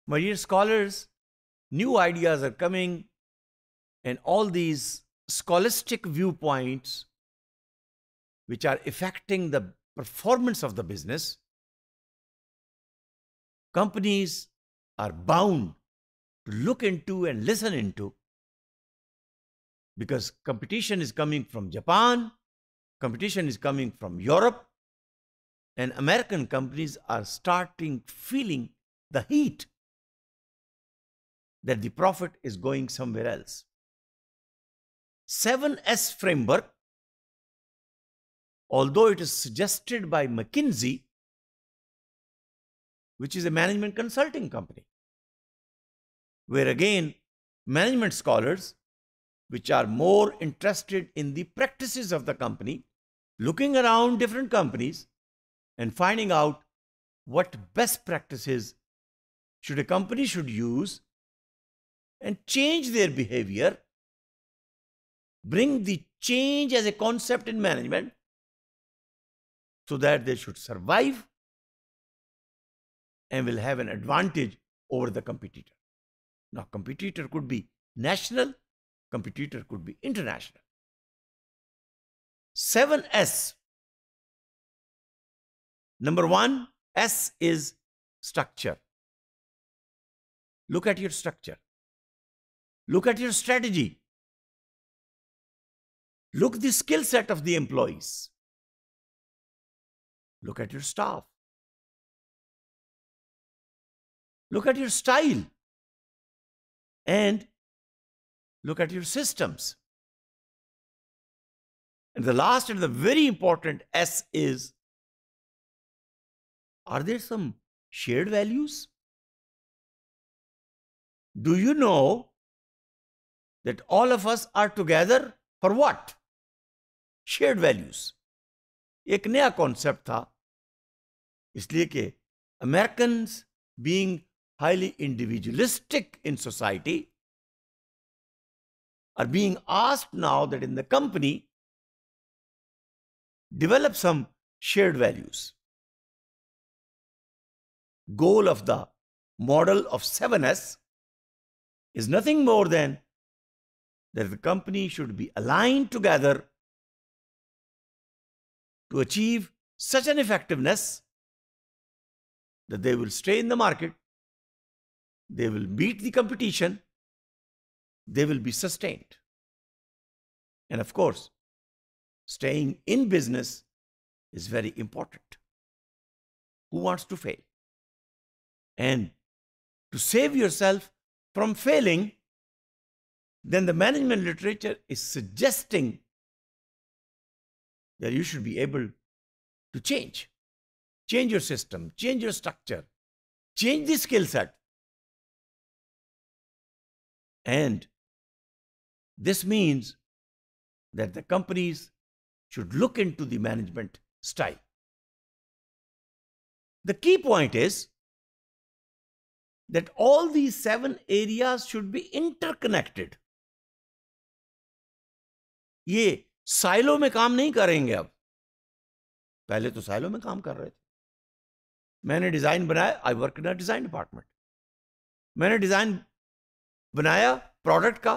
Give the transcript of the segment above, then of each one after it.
My dear scholars, new ideas are coming, and all these scholastic viewpoints which are affecting the performance of the business, companies are bound to look into and listen into, because competition is coming from Japan, competition is coming from Europe, and American companies are starting feeling the heat that the profit is going somewhere else. 7S framework, although it is suggested by McKinsey, which is a management consulting company, where again, management scholars, which are more interested in the practices of the company, looking around different companies and finding out what best practices should a company should use and change their behavior, bring the change as a concept in management so that they should survive and will have an advantage over the competitor. Now, competitor could be national, competitor could be international. 7S. Number one, S is structure. Look at your structure. Look at your strategy. Look the skill set of the employees. Look at your staff. Look at your style. And look at your systems. And the last and the very important S is, are there some shared values? Do you know that all of us are together for what? Shared values. एक नया concept था, इसलिए कि Americans being highly individualistic in society are being asked now that in the company, develop some shared values. Goal of the model of 7S is nothing more than that the company should be aligned together to achieve such an effectiveness that they will stay in the market, they will beat the competition, they will be sustained. And of course, staying in business is very important. Who wants to fail? And to save yourself from failing, then the management literature is suggesting that you should be able to change. Change your system, change your structure, change the skill set. And this means that the companies should look into the management style. The key point is that all these 7 areas should be interconnected. ये silo में काम नहीं करेंगे अब. पहले तो silo में काम कर रहे थे. मैंने डिजाइन बनाया, I work in a design department. मैंने डिजाइन बनाया प्रोडक्ट का,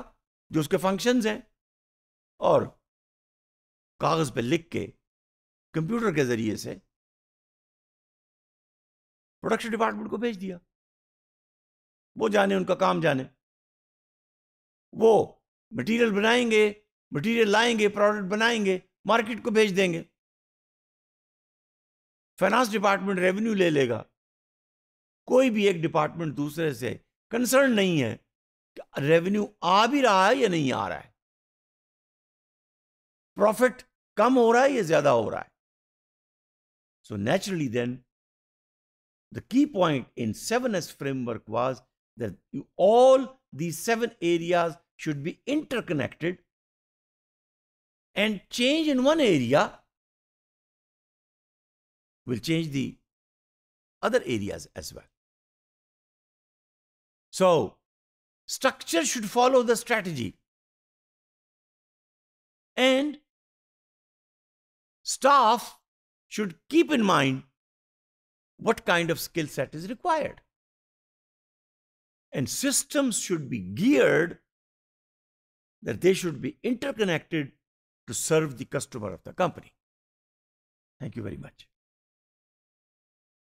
जो उसके फंक्शंस हैं, और कागज पे लिख के कंप्यूटर के जरिए से प्रोडक्शन डिपार्टमेंट को भेज दिया. वो जाने, उनका काम जाने. वो मटेरियल बनाएंगे, मटेरियल लाएंगे, प्रोडक्ट बनाएंगे, मार्केट को भेज देंगे. फाइनेंस डिपार्टमेंट रेवेन्यू ले लेगा. कोई भी एक डिपार्टमेंट दूसरे से कंसर्न नहीं है कि रेवेन्यू आ भी रहा है या नहीं आ रहा है, प्रॉफिट कम हो रहा है या ज्यादा हो रहा है. So naturally then, the key point in 7S framework was that all these 7 areas should be interconnected, and change in one area will change the other areas as well. So, structure should follow the strategy, and staff should keep in mind what kind of skill set is required. And systems should be geared that they should be interconnected to serve the customer of the company. Thank you very much.